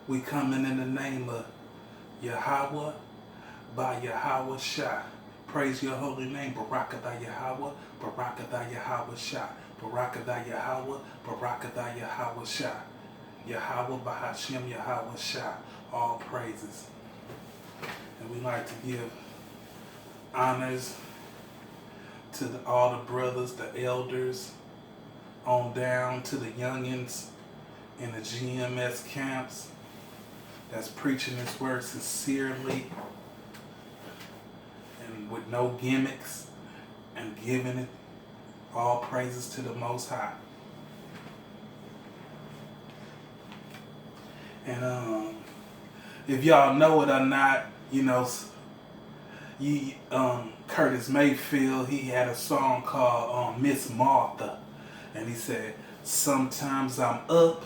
We coming in the name of Yahweh by Yahweh Shah. Praise your holy name, Barakatah Yahweh, Barakatah Yahweh Shah, Barakatah Yahweh, Barakatah Yahweh Shah, Yahweh Bahashem Yahweh Shah. All praises. And we like to give honors to all the brothers, the elders, on down to the youngins in the GMS camps that's preaching this word sincerely and with no gimmicks and giving it all praises to the Most High. And if y'all know it or not, Curtis Mayfield, he had a song called Miss Martha, and he said, "Sometimes I'm up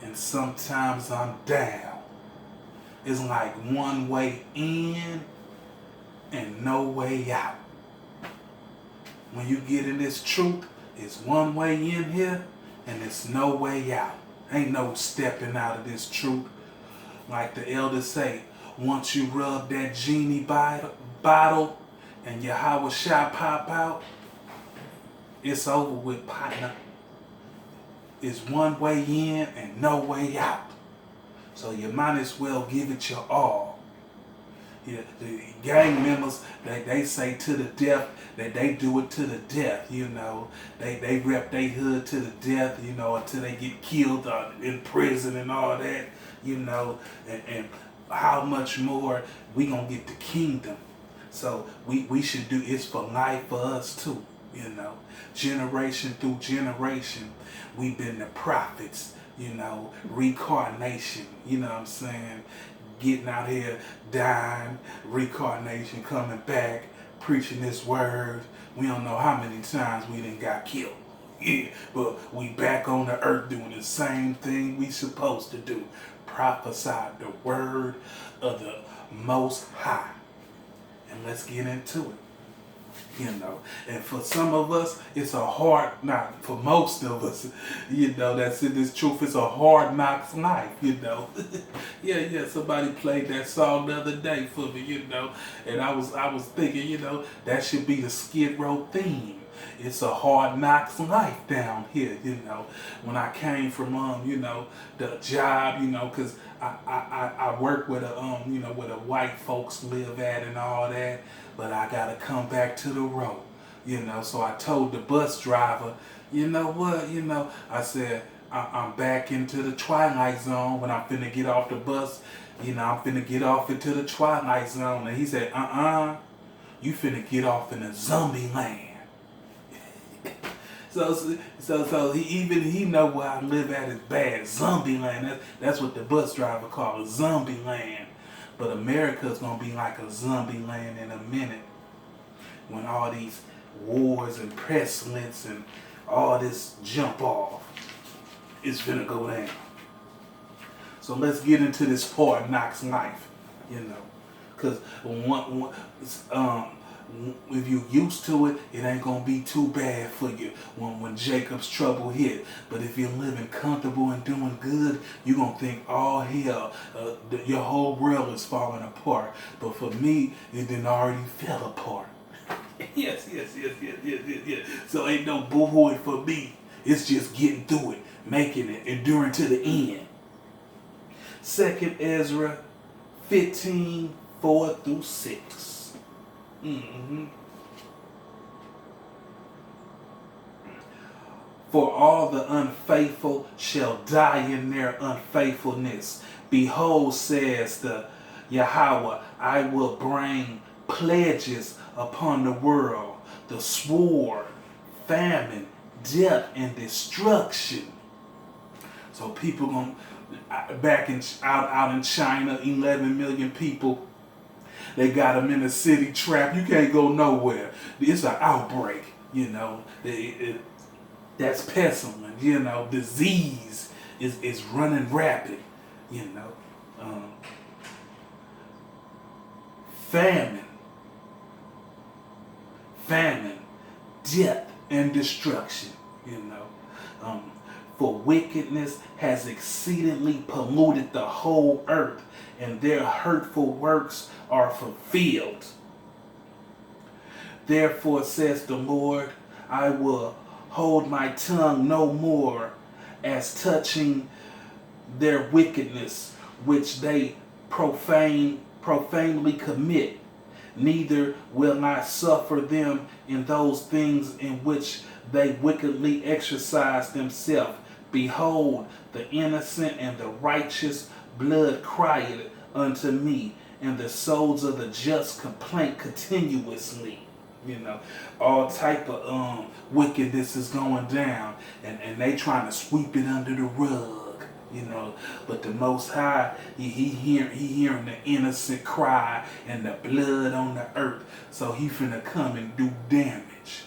and sometimes I'm down. It's like one way in and no way out. When you get in this truth, it's one way in here and it's no way out. Ain't no stepping out of this truth. Like the elders say, once you rub that genie bottle and Yahweh Shah pop out, it's over with, partner. It's one way in and no way out. So you might as well give it your all." Yeah, the gang members, they say to the death that they do it to the death, They rep their hood to the death, until they get killed in prison and all that, and how much more we gonna get the kingdom. So we should do, it's for life for us too, Generation through generation, we've been the prophets, reincarnation, what I'm saying? Getting out here, dying, reincarnation, coming back, preaching this word. We don't know how many times we done got killed. Yeah, but we back on the earth doing the same thing we supposed to do. Prophesy the word of the Most High. And let's get into it. And for some of us, it's a hard knock. For most of us, that's in this truth, it's a hard knocks life, Yeah, somebody played that song the other day for me, and I was thinking, that should be the Skid Row theme. It's a hard knocks life down here, When I came from, the job, because I work with where the white folks live at and all that, but I gotta come back to the road, So I told the bus driver, you know what, I said, I'm back into the twilight zone when I'm finna get off the bus, I'm finna get off into the twilight zone. And he said, you finna get off in a zombie land. So he know where I live at is bad. Zombie land. That's what the bus driver called a zombie land. But America's gonna be like a zombie land in a minute, when all these wars and pestilence and all this jump off is gonna go down. So let's get into this hard knocks life, because if you used to it, it ain't gonna be too bad for you when Jacob's trouble hit. But if you're living comfortable and doing good, you're gonna think, oh hell, your whole world is falling apart. But for me, it didn't already fell apart. Yes. So ain't no boo-hooing for me. It's just getting through it, making it, enduring to the end. 2 Ezra 15, 4 through 6. For all the unfaithful shall die in their unfaithfulness. Behold, says the Yahweh, I will bring pledges upon the world, the sword, famine, death, and destruction. So people gonna out in China, 11 million people. They got them in a city trap. You can't go nowhere. It's an outbreak, that's pestilent, disease is running rapid, famine, death, and destruction, For wickedness has exceedingly polluted the whole earth, and their hurtful works are fulfilled. Therefore, says the Lord, I will hold my tongue no more as touching their wickedness, which they profanely commit. Neither will I suffer them in those things in which they wickedly exercise themselves. Behold, the innocent and the righteous blood crieth unto me, and the souls of the just complain continuously. All type of wickedness is going down, and they trying to sweep it under the rug. But the Most High, he hearing the innocent cry and the blood on the earth, so he finna come and do damage.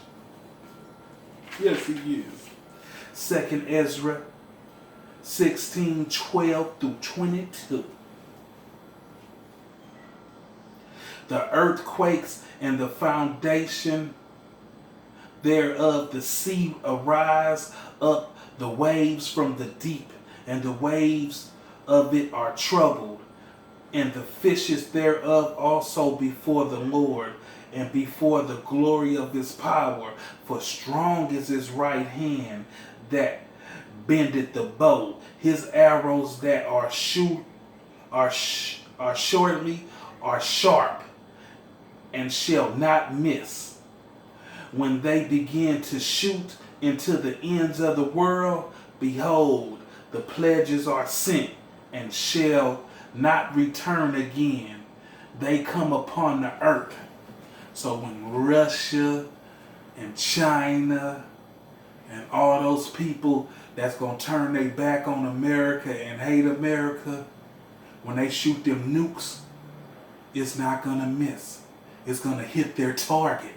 Yes, he is. 2nd Ezra 16:12-22. The earthquakes and the foundation thereof, the sea arise up, the waves from the deep, and the waves of it are troubled, and the fishes thereof also before the Lord, and before the glory of his power. For strong is his right hand that bendeth the bow. His arrows that are shortly are sharp, and shall not miss. When they begin to shoot into the ends of the world, behold, the pledges are sent, and shall not return again. They come upon the earth. So when Russia and China and all those people that's going to turn their back on America and hate America, when they shoot them nukes, it's not going to miss. It's going to hit their target.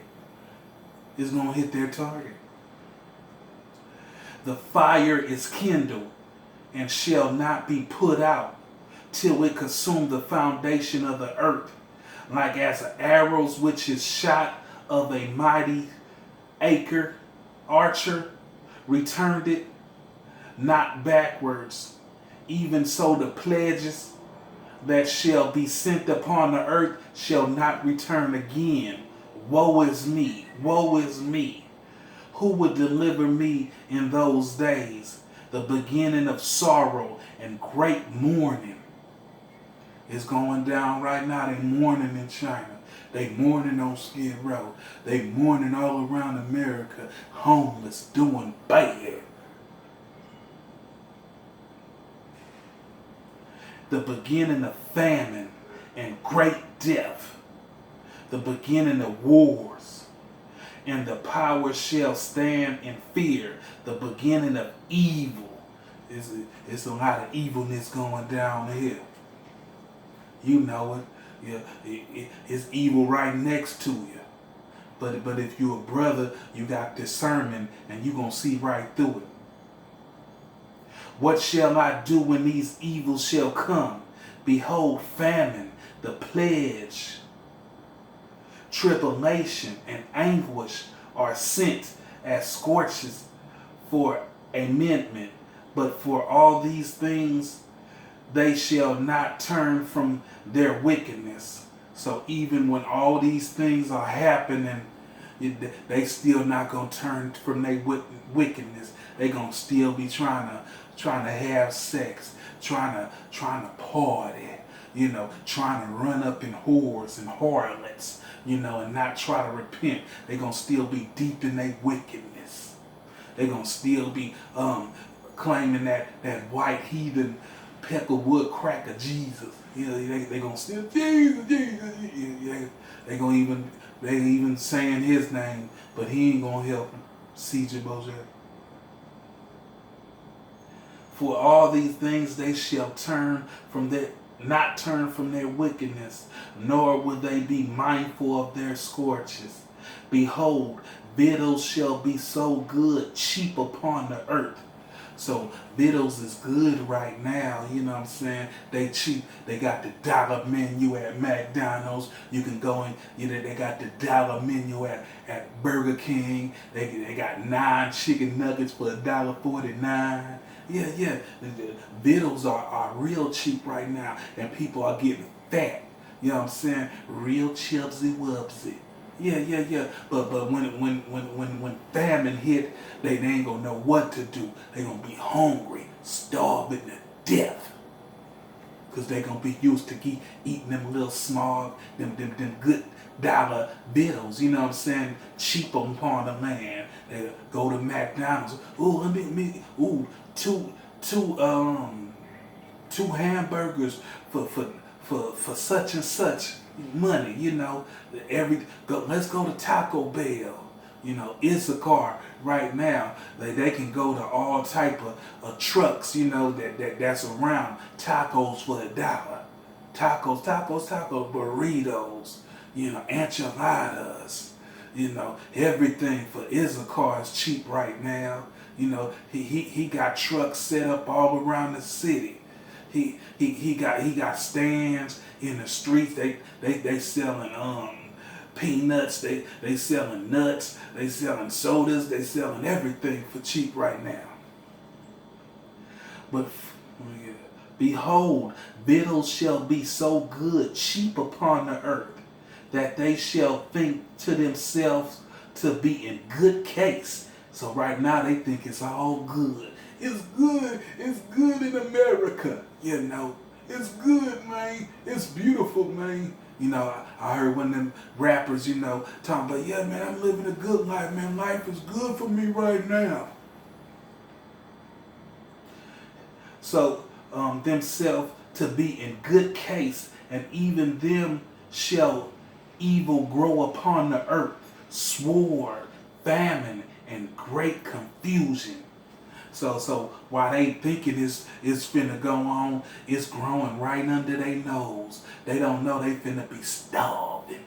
It's going to hit their target. The fire is kindled and shall not be put out till it consume the foundation of the earth, like as arrows which is shot of a mighty archer, returned it not backwards. Even so the pledges that shall be sent upon the earth shall not return again. Woe is me, woe is me. Who would deliver me in those days? The beginning of sorrow and great mourning is going down right now. They mourning in China. They mourning on Skid Row. They mourning all around America. Homeless, doing bad. The beginning of famine and great death. The beginning of wars. And the power shall stand in fear. The beginning of evil. It's a lot of evilness going down here. You know it. Yeah, it's evil right next to you. But if you're a brother, you got discernment and you're going to see right through it. What shall I do when these evils shall come? Behold, famine, the pledge, tribulation, and anguish are sent as scorches for amendment. But for all these things, they shall not turn from their wickedness. So even when all these things are happening, they still not going to turn from their wickedness. They going to still be trying to have sex, trying to party, trying to run up in whores and harlots, and not try to repent. They going to still be deep in their wickedness. They going to still be claiming that white heathen peckerwood cracker Jesus. They going to still Jesus. They even saying his name, but he ain't going to help them. C.J. Bojack. For all these things they shall not turn from their wickedness, nor will they be mindful of their scorches. Behold, victuals shall be so good, cheap upon the earth. So Vittles is good right now, you know what I'm saying? They cheap. They got the dollar menu at McDonald's. You can go and, you know, they got the dollar menu at Burger King. They got 9 chicken nuggets for $1.49. Yeah, yeah. The Vittles are real cheap right now, and people are getting fat. You know what I'm saying? Real chubsy wubsy. Yeah, yeah, yeah. But when famine hit, they ain't gonna know what to do. They gonna be hungry, starving to death. Cause they gonna be used to eating them little small, them good dollar Vittles. You know what I'm saying? Cheap upon the land. They go to McDonald's. Ooh, ooh, two hamburgers for such and such money, you know. Let's go to Taco Bell. You know, Issachar right now, they can go to all type of trucks, you know, that's around. Tacos for $1. Tacos, burritos, you know, enchiladas, you know, everything for Issachar is cheap right now. You know, he got trucks set up all around the city. He got stands in the streets. They selling peanuts. They selling nuts. They selling sodas. They selling everything for cheap right now. But behold, victuals shall be so good, cheap upon the earth, that they shall think to themselves to be in good case. So right now they think it's all good. It's good. It's good in America. You know, it's good, man. It's beautiful, man. You know, I heard one of them rappers, you know, talking about, yeah, man, I'm living a good life, man. Life is good for me right now. So, themselves to be in good case, and even them shall evil grow upon the earth, sword, famine, and great confusion. So while they thinking it's finna go on, it's growing right under their nose. They don't know they finna be starving.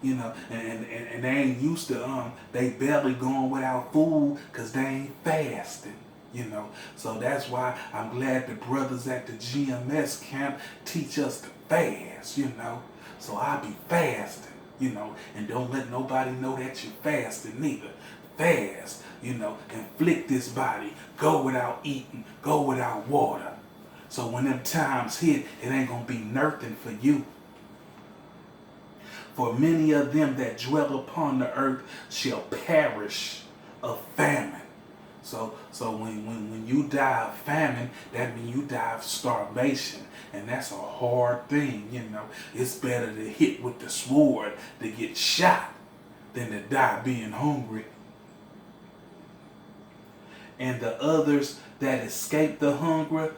You know, and they ain't used to they barely going without food because they ain't fasting. You know, so that's why I'm glad the brothers at the GMS camp teach us to fast, you know. So I be fasting, you know, and don't let nobody know that you're fasting neither. Fast, you know, inflict this body, go without eating, go without water. So when them times hit, it ain't gonna be nothing for you. For many of them that dwell upon the earth shall perish of famine. So when you die of famine, that means you die of starvation. And that's a hard thing, you know. It's better to hit with the sword to get shot than to die being hungry. And the others that escape the hunger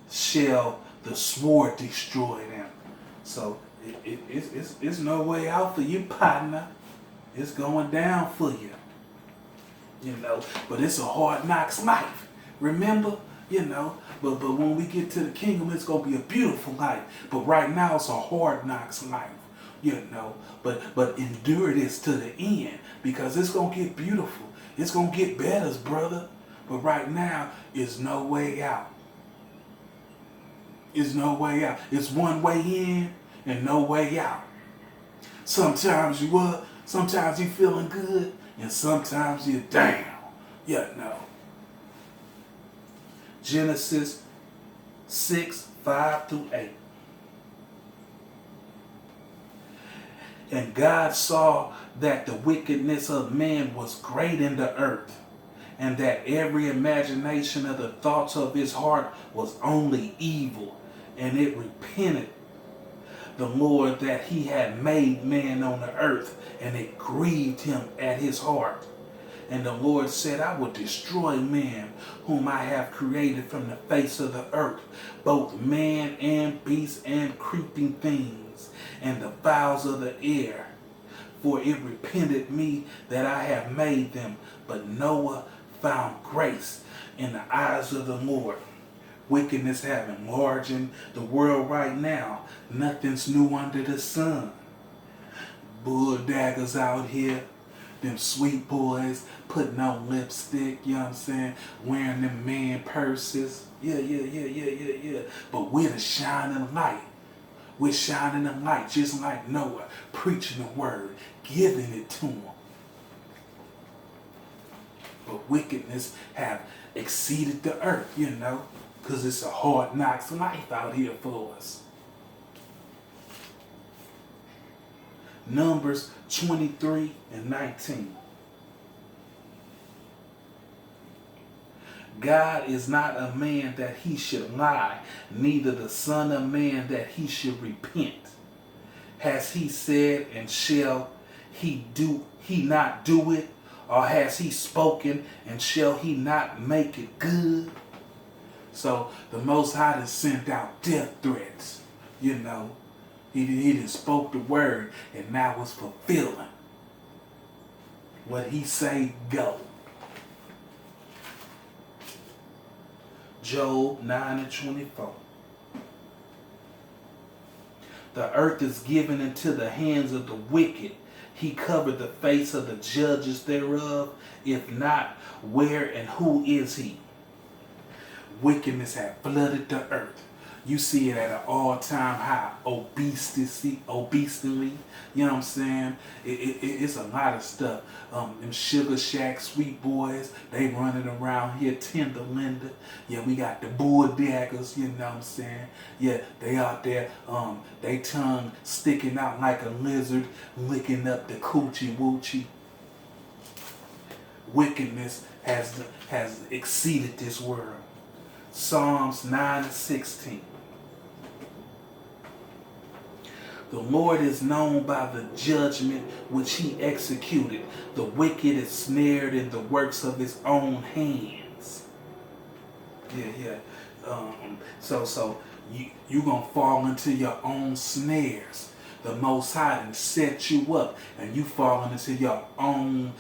shall the sword destroy them. So it's no way out for you, partner. It's going down for you. You know, but it's a hard knocks life. Remember? You know, but when we get to the kingdom, it's gonna be a beautiful life. But right now it's a hard knocks life. You know, but endure this to the end, because it's gonna get beautiful. It's gonna get better, brother. But right now, it's no way out. It's no way out. It's one way in and no way out. Sometimes you up, sometimes you feeling good, and sometimes you're down. You know. Genesis 6:5-8. And God saw that the wickedness of man was great in the earth, and that every imagination of the thoughts of his heart was only evil, and it repented the Lord that he had made man on the earth, and it grieved him at his heart. And the Lord said, I will destroy man whom I have created from the face of the earth, both man and beast and creeping things, and the fowls of the air. For it repented me that I have made them. But Noah found grace in the eyes of the Lord. Wickedness have enlarged in the world right now. Nothing's new under the sun. Bull daggers out here, them sweet boys, putting on lipstick, you know what I'm saying? Wearing them man purses. Yeah. But we're the shining light. We're shining the light just like Noah, preaching the word, giving it to them. But wickedness have exceeded the earth, you know, because it's a hard knocks life out here for us. Numbers 23 and 19. God is not a man that he should lie, neither the son of man that he should repent. Has he said, and shall he not do it? Or has he spoken, and shall he not make it good? So the Most High has sent out death threats, you know. He done spoke the word, and now it's fulfilling. What he say, go. Job 9 and 24. The earth is given into the hands of the wicked. He covered the face of the judges thereof. If not, where and who is he? Wickedness had flooded the earth. You see it at an all-time high. Obesity, you know what I'm saying? It's a lot of stuff. Them Sugar Shack sweet boys, they running around here, Tender Linda. Yeah, we got the bulldaggers, you know what I'm saying? Yeah, they out there, they tongue sticking out like a lizard, licking up the coochie woochie. Wickedness has exceeded this world. Psalms 9 and 16. The Lord is known by the judgment which he executed. The wicked is snared in the works of his own hands. Yeah. So you gonna fall into your own snares. The Most High done set you up, and you falling into your own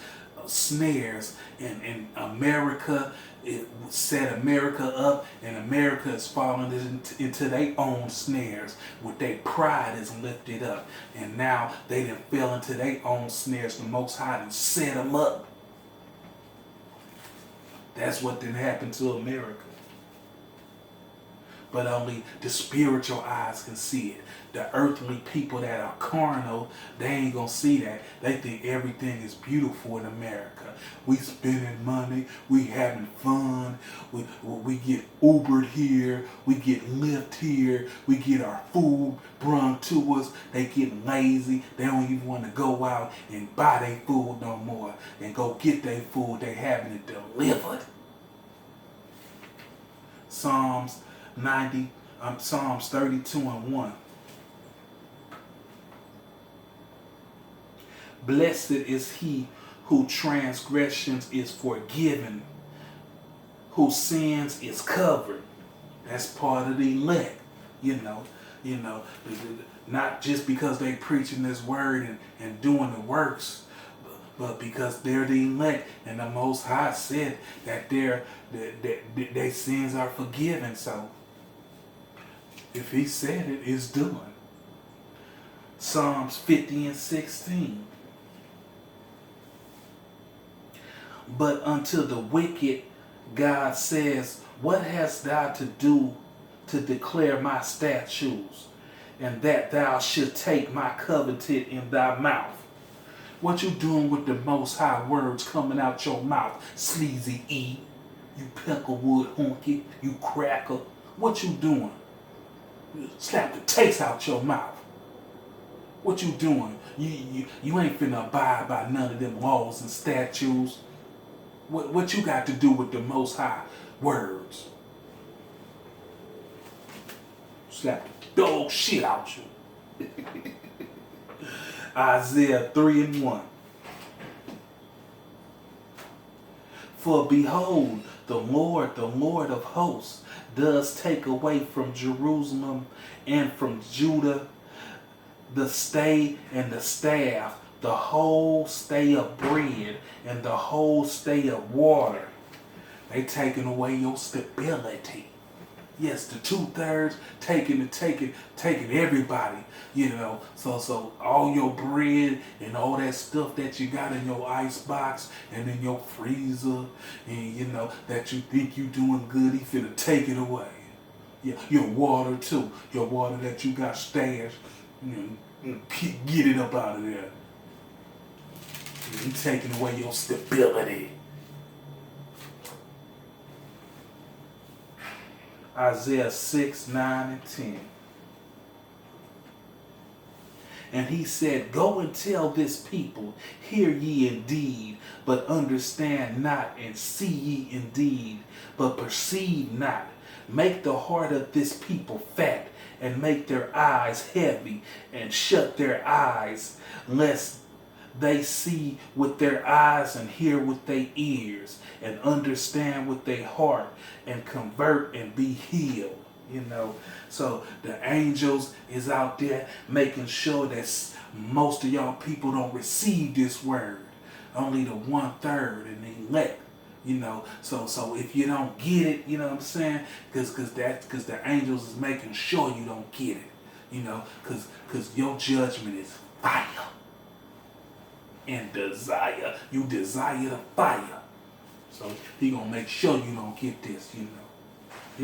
snares. And America, it set America up, and America is falling into their own snares with their pride is lifted up, and now they done fell into their own snares. The Most High done set them up. That's what done happened to America. But only the spiritual eyes can see it. The earthly people that are carnal, they ain't gonna see that. They think everything is beautiful in America. We spending money, we having fun, we get Ubered here, we get Lyft here, we get our food brought to us. They get lazy, they don't even want to go out and buy their food no more and go get their food, they having it delivered. Psalms 32 and 1. Blessed is he whose transgressions is forgiven, whose sins is covered. That's part of the elect, you know, not just because they preaching this word and doing the works, but because they're the elect, and the Most High said that their sins are forgiven. So if he said it, it's done. Psalms 50 and 16. But unto the wicked God says, what hast thou to do to declare my statutes, and that thou should take my covenant in thy mouth? What you doing with the Most High words coming out your mouth, sleazy E? You Pecklewood honky, you cracker. What you doing? Slap the taste out your mouth. What you doing? You ain't finna abide by none of them laws and statutes. What you got to do with the Most High words? Slap the dog shit out you. Isaiah 3 and 1. For behold, the Lord of hosts, does take away from Jerusalem and from Judah the stay and the staff, the whole stay of bread and the whole stay of water. They taking away your stability. Yes, the 2/3 taking everybody, So all your bread and all that stuff that you got in your ice box and in your freezer, and that you think you doing good, he finna take it away. Yeah, your water too, your water that you got stashed, get it up out of there. He taking away your stability. Isaiah 6, 9, and 10. And he said, go and tell this people, hear ye indeed, but understand not, and see ye indeed, but perceive not. Make the heart of this people fat, and make their eyes heavy, and shut their eyes, lest they see with their eyes and hear with their ears and understand with their heart and convert and be healed. So the angels is out there making sure that most of y'all people don't receive this word. Only the 1/3 and the elect. So if you don't get it, you know what I'm saying? Because the angels is making sure you don't get it. Because your judgment is fire and desire. You desire the fire. So he gonna make sure you don't get this, You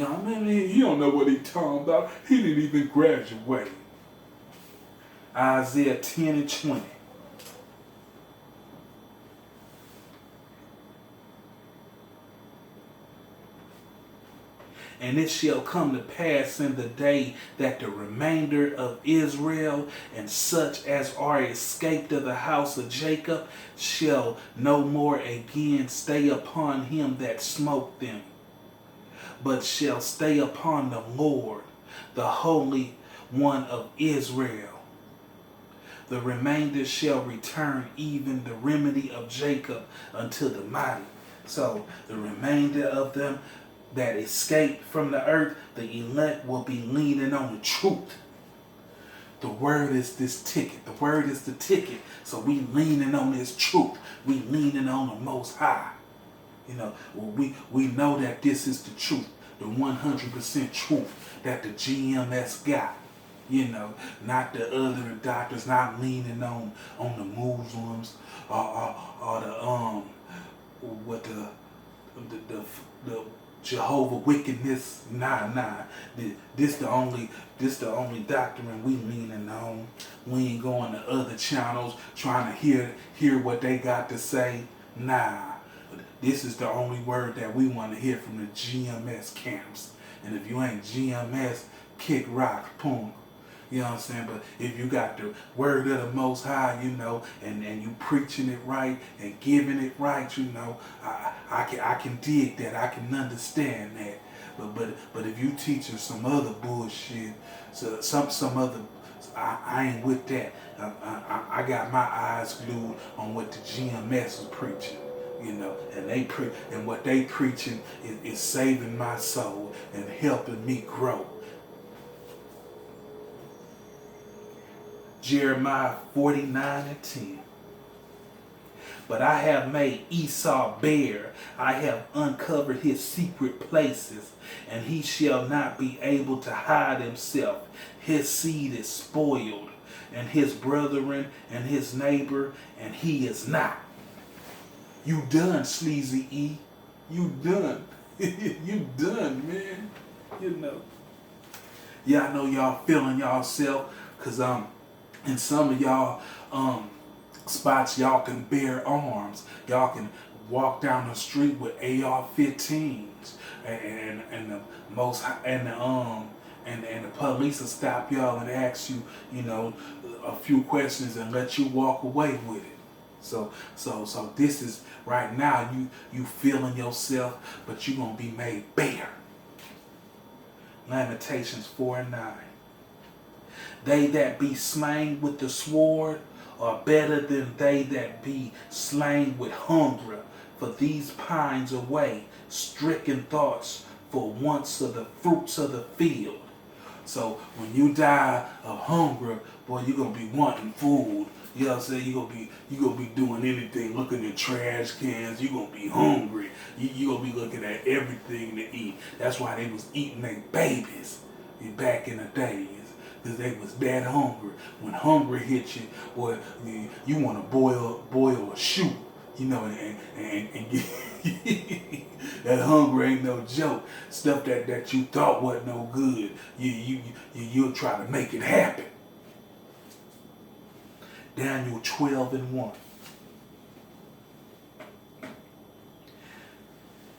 know what I mean? He don't know what he talking about. He didn't even graduate. Isaiah 10 and 20. And it shall come to pass in the day that the remainder of Israel and such as are escaped of the house of Jacob shall no more again stay upon him that smote them, but shall stay upon the Lord, the Holy One of Israel. The remainder shall return, even the remedy of Jacob unto the mighty. So the remainder of them that escape from the earth, the elect will be leaning on the truth. The word is this ticket. The word is the ticket. So we leaning on this truth. We leaning on the Most High. We know that this is the truth, the 100% truth that the GMS got. Not the other doctors, not leaning on the Muslims or the Jehovah wickedness. Nah. This the only doctrine we leaning on. We ain't going to other channels trying to hear what they got to say. Nah. This is the only word that we want to hear from the GMS camps. And if you ain't GMS, kick rock, punk. You know what I'm saying? But if you got the word of the Most High, and you preaching it right and giving it right, I can dig that. I can understand that. But if you teaching some other bullshit, some other, I ain't with that. I got my eyes glued on what the GMS is preaching. And what they preaching is saving my soul and helping me grow. Jeremiah 49 and 10. But I have made Esau bare. I have uncovered his secret places, and he shall not be able to hide himself. His seed is spoiled, and his brethren and his neighbor, and he is not. You done, Sleazy E. You done. You done, man. Yeah, I know y'all feeling y'allself, because in some of y'all spots, y'all can bear arms. Y'all can walk down the street with AR-15s, and the police will stop y'all and ask you, a few questions and let you walk away with it. So this is right now. You feeling yourself, but you gonna be made bare. Lamentations 4 and 9. They that be slain with the sword are better than they that be slain with hunger. For these pines away, stricken thoughts for once of the fruits of the field. So when you die of hunger, boy, you're gonna be wanting food. You know what I'm saying? You gonna be doing anything, looking at trash cans. You gonna be hungry. You gonna be looking at everything to eat. That's why they was eating their babies back in the days, because they was that hungry. When hunger hit you, boy, you want to boil a shoe. You know, and that hunger ain't no joke. Stuff that you thought wasn't no good, you'll try to make it happen. Daniel 12:1.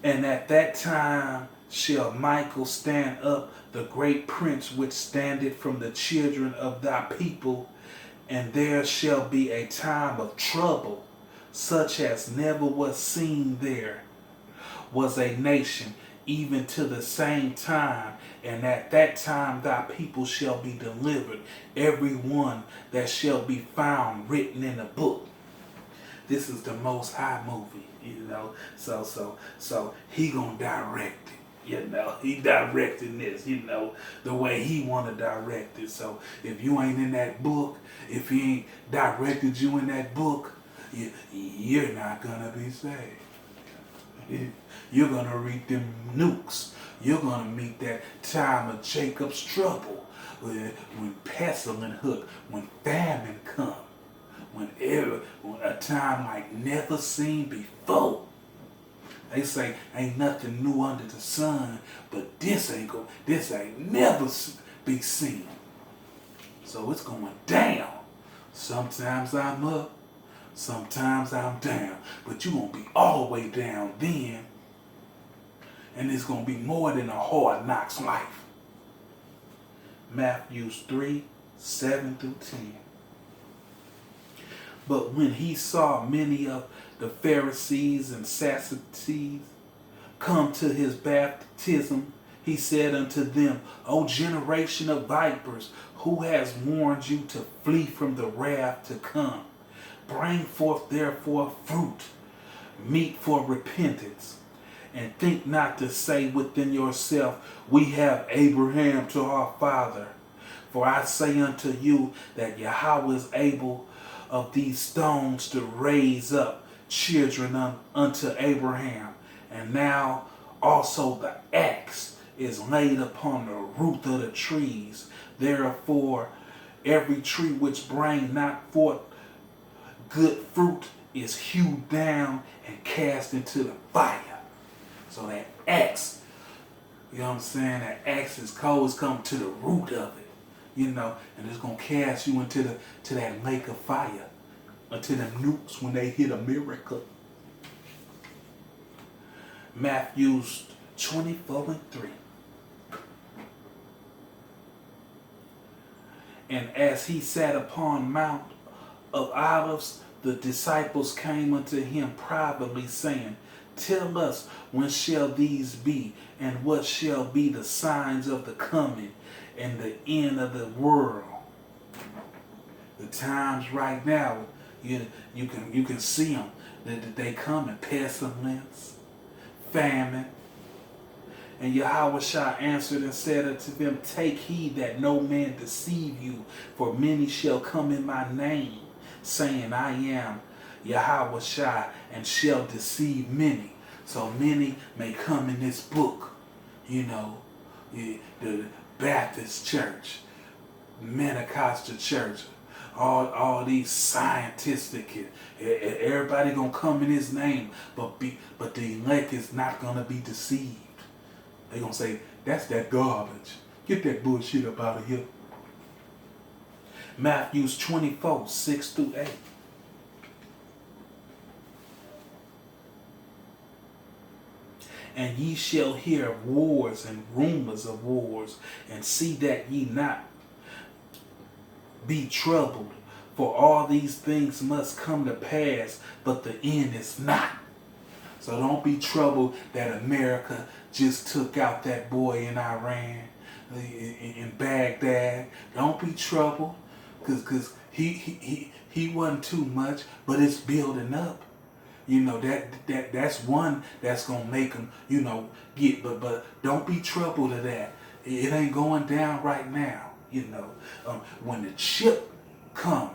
And at that time shall Michael stand up, the great prince which standeth from the children of thy people, and there shall be a time of trouble, such as never was seen there was a nation, even to the same time. And at that time thy people shall be delivered, every one that shall be found written in a book. This is the Most High movie, you know. So he gonna direct it, you know. He directing this, you know, the way he wanna direct it. So if you ain't in that book, if he ain't directed you in that book, you're not gonna be saved. You're gonna read them nukes. You're gonna meet that time of Jacob's trouble, when pestilence hook, when famine come, when a time like never seen before. They say ain't nothing new under the sun, but this ain't never be seen. So it's going down. Sometimes I'm up, sometimes I'm down, but you're gonna be all the way down then. And it's going to be more than a hard knocks life. Matthew 3:7-10. But when he saw many of the Pharisees and Sadducees come to his baptism, he said unto them, O generation of vipers, who has warned you to flee from the wrath to come? Bring forth therefore fruit, meet for repentance. And think not to say within yourself, we have Abraham to our father. For I say unto you that Yahweh is able of these stones to raise up children unto Abraham. And now also the axe is laid upon the root of the trees. Therefore every tree which bring not forth good fruit is hewed down and cast into the fire. So that axe, you know what I'm saying? That axe is cold, it's come to the root of it, you know, and it's gonna cast you into that lake of fire, until them nukes when they hit America. Matthew 24:3. And as he sat upon Mount of Olives, the disciples came unto him privately, saying, Tell us, when shall these be, and what shall be the signs of the coming and the end of the world? The times right now, you can see them. They come in pestilence, famine. And Yahushua answered and said unto them, Take heed that no man deceive you, for many shall come in my name, saying, I am Yahushua, and shall deceive many. So many may come in this book, you know, the Baptist church, Pentecostal church, all these scientific, everybody gonna come in his name, but the elect is not gonna be deceived. They gonna say, that's that garbage. Get that bullshit up out of here. Matthew 24:6-8. And ye shall hear of wars and rumors of wars, and see that ye not be troubled, for all these things must come to pass, but the end is not. So don't be troubled that America just took out that boy in Iran, in Baghdad. Don't be troubled, because he wasn't too much, but it's building up. You know, that's one that's gonna make them, you know, get, but don't be troubled of that. It ain't going down right now. When the chip come,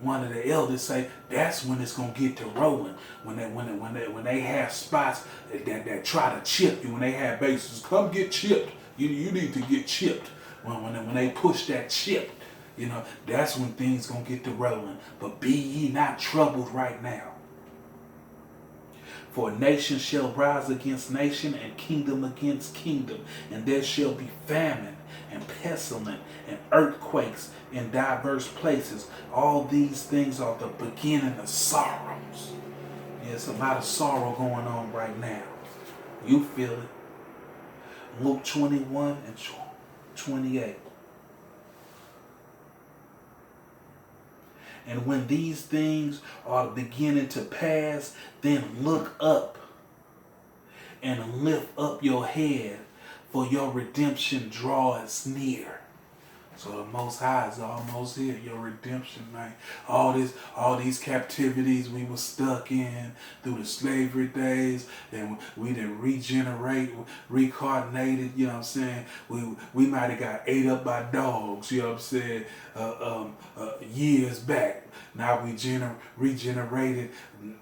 one of the elders say that's when it's gonna get to rolling. When they have spots that try to chip you, when they have bases, come get chipped. You need to get chipped. When they push that chip, that's when things gonna get to rolling. But be ye not troubled right now. For nation shall rise against nation, and kingdom against kingdom, and there shall be famine and pestilence and earthquakes in diverse places. All these things are the beginning of sorrows. There's a lot of sorrow going on right now. You feel it. Luke 21 and 28. And when these things are beginning to pass, then look up and lift up your head, for your redemption draweth near. So the Most High is almost here. Your redemption, man. All these captivities we were stuck in through the slavery days, and we didn't regenerate, reincarnated. You know what I'm saying? We might have got ate up by dogs. You know what I'm saying? Years back. Now we regenerated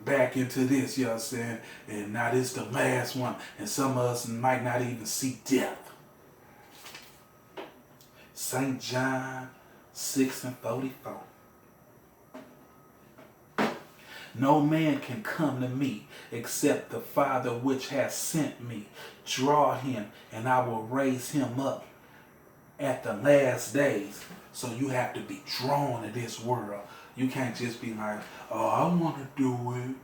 back into this. You know what I'm saying? And now this the last one. And some of us might not even see death. St. John 6:44. No man can come to me except the Father which has sent me. Draw him, and I will raise him up at the last days. So you have to be drawn to this world. You can't just be like, oh, I want to do it.